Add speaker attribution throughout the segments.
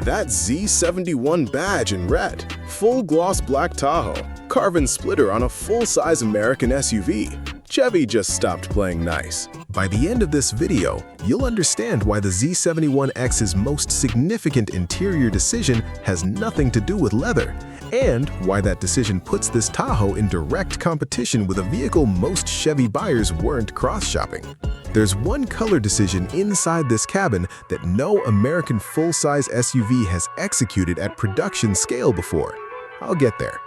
Speaker 1: That Z71 badge in red, full gloss black Tahoe, carbon splitter on a full-size American SUV. Chevy just stopped playing nice. By the end of this video, you'll understand why the Z71 X's most significant interior decision has nothing to do with leather, and why that decision puts this Tahoe in direct competition with a vehicle most Chevy buyers weren't cross-shopping. There's one color decision inside this cabin that no American full-size SUV has executed at production scale before. I'll get there.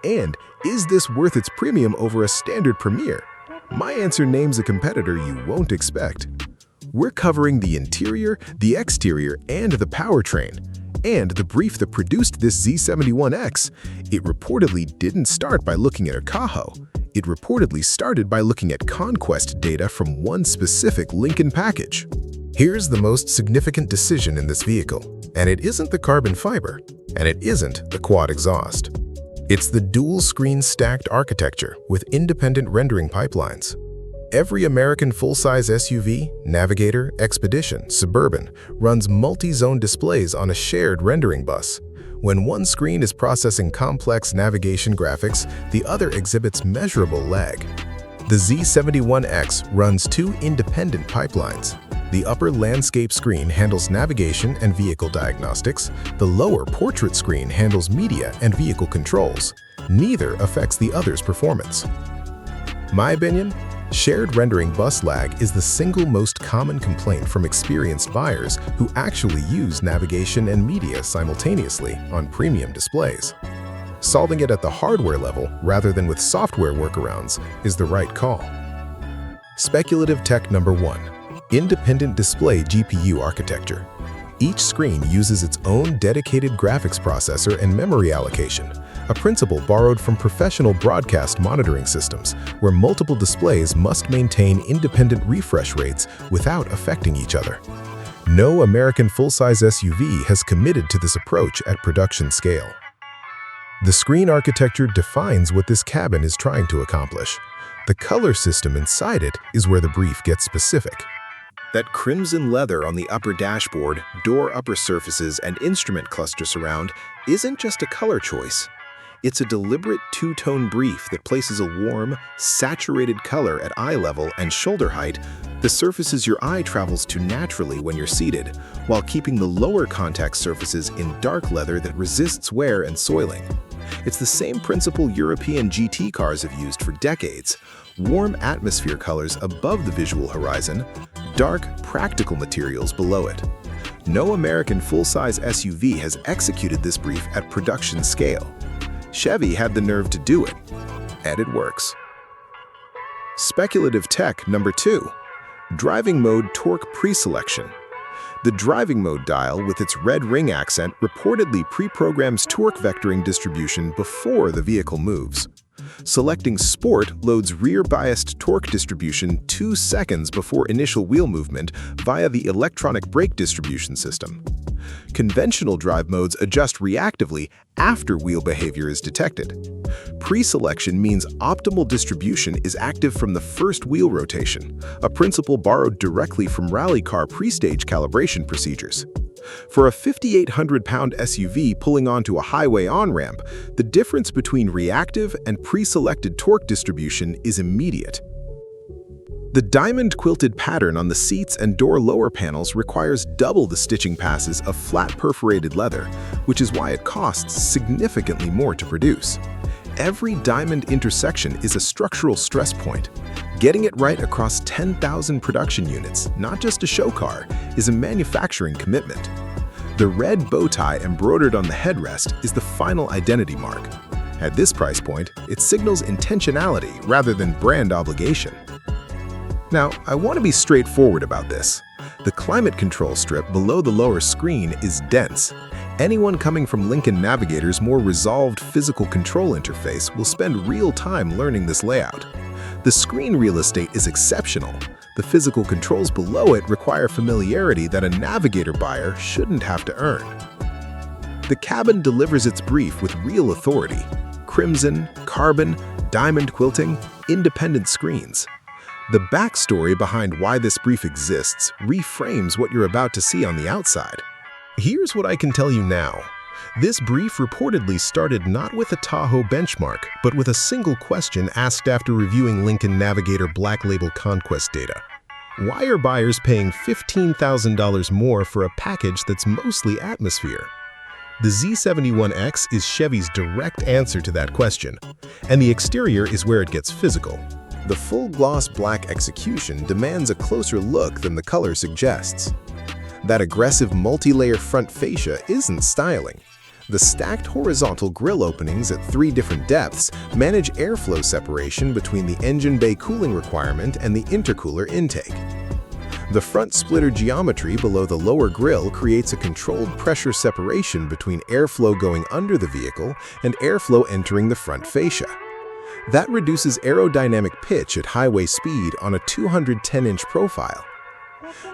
Speaker 1: And is this worth its premium over a standard Premier? My answer names a competitor you won't expect. We're covering the interior, the exterior, and the powertrain. And the brief that produced this Z71 X, it reportedly didn't start by looking at a Tahoe. It reportedly started by looking at conquest data from one specific Lincoln package. Here's the most significant decision in this vehicle, and it isn't the carbon fiber, and it isn't the quad exhaust. It's the dual-screen stacked architecture with independent rendering pipelines. Every American full-size SUV, Navigator, Expedition, Suburban runs multi-zone displays on a shared rendering bus. When one screen is processing complex navigation graphics, the other exhibits measurable lag. The Z71 X runs two independent pipelines. The upper landscape screen handles navigation and vehicle diagnostics. The lower portrait screen handles media and vehicle controls. Neither affects the other's performance. My opinion? Shared rendering bus lag is the single most common complaint from experienced buyers who actually use navigation and media simultaneously on premium displays. Solving it at the hardware level rather than with software workarounds is the right call. Speculative tech number 1. Independent display GPU architecture. Each screen uses its own dedicated graphics processor and memory allocation, a principle borrowed from professional broadcast monitoring systems, where multiple displays must maintain independent refresh rates without affecting each other. No American full-size SUV has committed to this approach at production scale. The screen architecture defines what this cabin is trying to accomplish. The color system inside it is where the brief gets specific. That crimson leather on the upper dashboard, door upper surfaces, and instrument cluster surround isn't just a color choice. It's a deliberate two-tone brief that places a warm, saturated color at eye level and shoulder height, the surfaces your eye travels to naturally when you're seated, while keeping the lower contact surfaces in dark leather that resists wear and soiling. It's the same principle European GT cars have used for decades. Warm atmosphere colors above the visual horizon, dark, practical materials below it. No American full-size SUV has executed this brief at production scale. Chevy had the nerve to do it, and it works. Speculative tech number 2. Driving mode torque preselection. The driving mode dial with its red ring accent reportedly pre-programs torque vectoring distribution before the vehicle moves. Selecting Sport loads rear-biased torque distribution 2 seconds before initial wheel movement via the electronic brake distribution system. Conventional drive modes adjust reactively after wheel behavior is detected. Pre-selection means optimal distribution is active from the first wheel rotation, a principle borrowed directly from rally car pre-stage calibration procedures. For a 5,800-pound SUV pulling onto a highway on-ramp, the difference between reactive and pre-selected torque distribution is immediate. The diamond-quilted pattern on the seats and door lower panels requires double the stitching passes of flat perforated leather, which is why it costs significantly more to produce. Every diamond intersection is a structural stress point. Getting it right across 10,000 production units, not just a show car, is a manufacturing commitment. The red bow tie embroidered on the headrest is the final identity mark. At this price point, it signals intentionality rather than brand obligation. Now, I want to be straightforward about this. The climate control strip below the lower screen is dense. Anyone coming from Lincoln Navigator's more resolved physical control interface will spend real time learning this layout. The screen real estate is exceptional. The physical controls below it require familiarity that a Navigator buyer shouldn't have to earn. The cabin delivers its brief with real authority. Crimson, carbon, diamond quilting, independent screens. The backstory behind why this brief exists reframes what you're about to see on the outside. Here's what I can tell you now. This brief reportedly started not with a Tahoe benchmark, but with a single question asked after reviewing Lincoln Navigator Black Label conquest data. Why are buyers paying $15,000 more for a package that's mostly atmosphere? The Z71 X is Chevy's direct answer to that question, and the exterior is where it gets physical. The full gloss black execution demands a closer look than the color suggests. That aggressive multi-layer front fascia isn't styling. The stacked horizontal grille openings at 3 different depths manage airflow separation between the engine bay cooling requirement and the intercooler intake. The front splitter geometry below the lower grille creates a controlled pressure separation between airflow going under the vehicle and airflow entering the front fascia. That reduces aerodynamic pitch at highway speed on a 210-inch profile.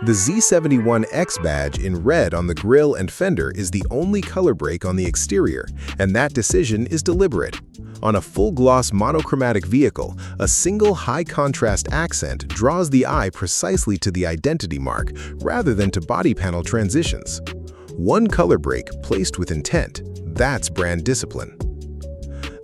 Speaker 1: The Z71 X badge in red on the grille and fender is the only color break on the exterior, and that decision is deliberate. On a full-gloss monochromatic vehicle, a single high-contrast accent draws the eye precisely to the identity mark rather than to body panel transitions. One color break placed with intent, that's brand discipline.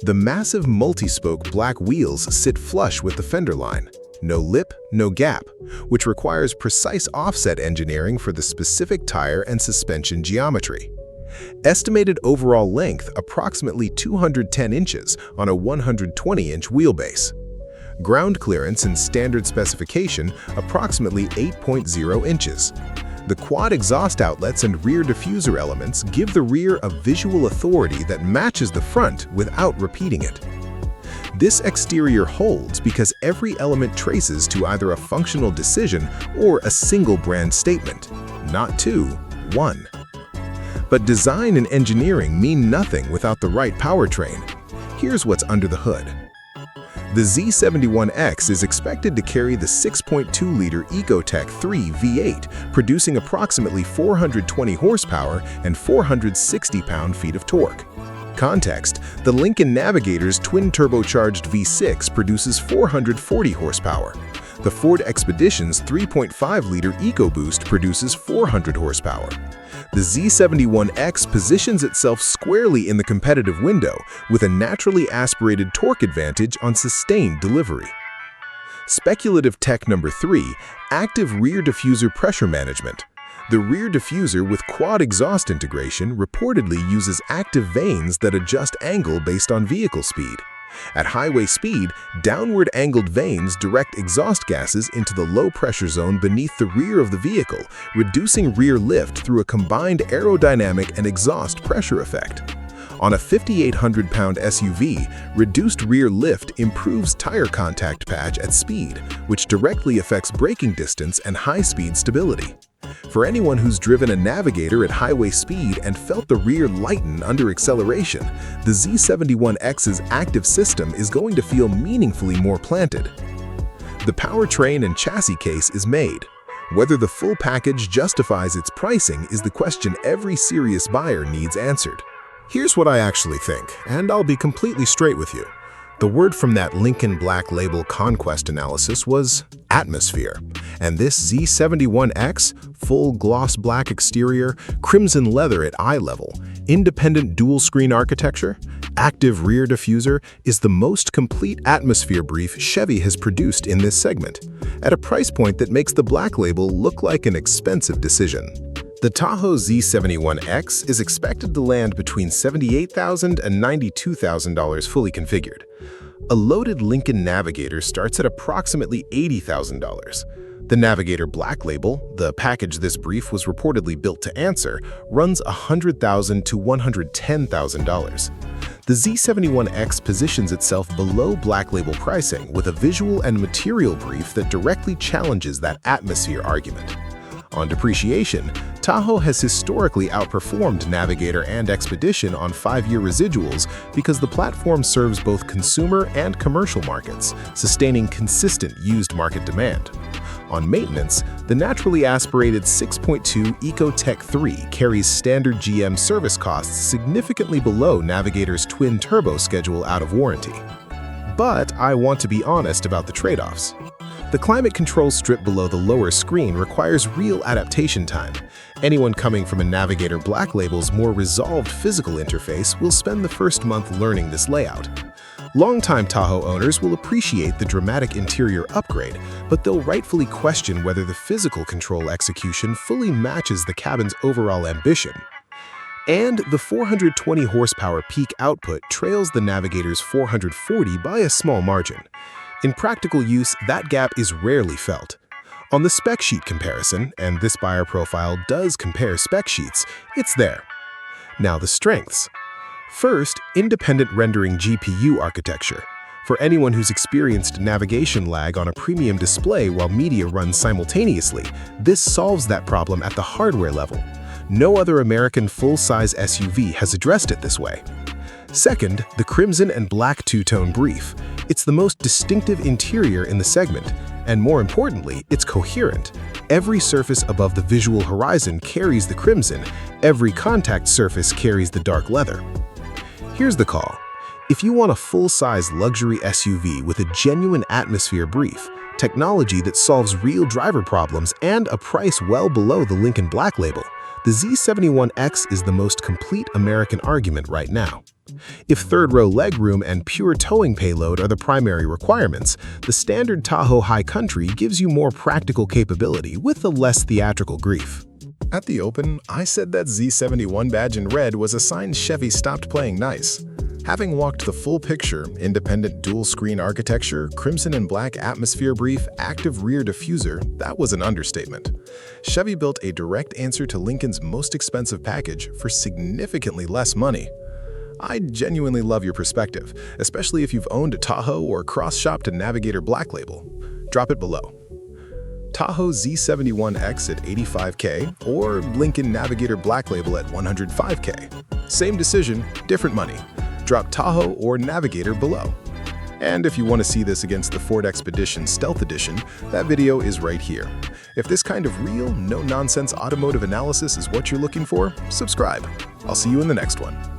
Speaker 1: The massive multi-spoke black wheels sit flush with the fender line. No lip, no gap, which requires precise offset engineering for the specific tire and suspension geometry. Estimated overall length approximately 210 inches on a 120-inch wheelbase. Ground clearance in standard specification approximately 8.0 inches. The quad exhaust outlets and rear diffuser elements give the rear a visual authority that matches the front without repeating it. This exterior holds because every element traces to either a functional decision or a single brand statement, not two, one. But design and engineering mean nothing without the right powertrain. Here's what's under the hood. The Z71 X is expected to carry the 6.2-liter Ecotec 3 V8, producing approximately 420 horsepower and 460 pound-feet of torque. Context: the Lincoln Navigator's twin-turbocharged V6 produces 440 horsepower. The Ford Expedition's 3.5-liter EcoBoost produces 400 horsepower. The Z71 X positions itself squarely in the competitive window with a naturally aspirated torque advantage on sustained delivery. Speculative tech number 3, active rear diffuser pressure management. The rear diffuser with quad exhaust integration reportedly uses active vanes that adjust angle based on vehicle speed. At highway speed, downward angled vanes direct exhaust gases into the low-pressure zone beneath the rear of the vehicle, reducing rear lift through a combined aerodynamic and exhaust pressure effect. On a 5,800-pound SUV, reduced rear lift improves tire contact patch at speed, which directly affects braking distance and high-speed stability. For anyone who's driven a Navigator at highway speed and felt the rear lighten under acceleration, the Z71X's active system is going to feel meaningfully more planted. The powertrain and chassis case is made. Whether the full package justifies its pricing is the question every serious buyer needs answered. Here's what I actually think, and I'll be completely straight with you. The word from that Lincoln Black Label conquest analysis was atmosphere, and this Z71X, full gloss black exterior, crimson leather at eye level, independent dual-screen architecture, active rear diffuser is the most complete atmosphere brief Chevy has produced in this segment, at a price point that makes the Black Label look like an expensive decision. The Tahoe Z71 X is expected to land between $78,000 and $92,000 fully configured. A loaded Lincoln Navigator starts at approximately $80,000. The Navigator Black Label, the package this brief was reportedly built to answer, runs $100,000 to $110,000. The Z71X positions itself below Black Label pricing with a visual and material brief that directly challenges that atmosphere argument. On depreciation, Tahoe has historically outperformed Navigator and Expedition on 5-year residuals because the platform serves both consumer and commercial markets, sustaining consistent used market demand. On maintenance, the naturally aspirated 6.2 Ecotec 3 carries standard GM service costs significantly below Navigator's twin-turbo schedule out of warranty. But I want to be honest about the trade-offs. The climate control strip below the lower screen requires real adaptation time. Anyone coming from a Navigator Black Label's more resolved physical interface will spend the first month learning this layout. Longtime Tahoe owners will appreciate the dramatic interior upgrade, but they'll rightfully question whether the physical control execution fully matches the cabin's overall ambition. And the 420 horsepower peak output trails the Navigator's 440 by a small margin. In practical use, that gap is rarely felt. On the spec sheet comparison, and this buyer profile does compare spec sheets, it's there. Now the strengths. First, independent rendering GPU architecture. For anyone who's experienced navigation lag on a premium display while media runs simultaneously, this solves that problem at the hardware level. No other American full-size SUV has addressed it this way. Second, the crimson and black two-tone brief. It's the most distinctive interior in the segment, and more importantly, it's coherent. Every surface above the visual horizon carries the crimson, every contact surface carries the dark leather. Here's the call. If you want a full-size luxury SUV with a genuine atmosphere brief, technology that solves real driver problems, and a price well below the Lincoln Black Label, the Z71 X is the most complete American argument right now. If third-row legroom and pure towing payload are the primary requirements, the standard Tahoe High Country gives you more practical capability with a less theatrical grief. At the open, I said that Z71 badge in red was a sign Chevy stopped playing nice. Having walked the full picture, independent dual-screen architecture, crimson and black atmosphere brief, active rear diffuser, that was an understatement. Chevy built a direct answer to Lincoln's most expensive package for significantly less money. I genuinely love your perspective, especially if you've owned a Tahoe or cross-shopped a Navigator Black Label. Drop it below. Tahoe Z71 X at $85K or Lincoln Navigator Black Label at $105K. Same decision, different money. Drop Tahoe or Navigator below. And if you want to see this against the Ford Expedition Stealth Edition, that video is right here. If this kind of real, no-nonsense automotive analysis is what you're looking for, subscribe. I'll see you in the next one.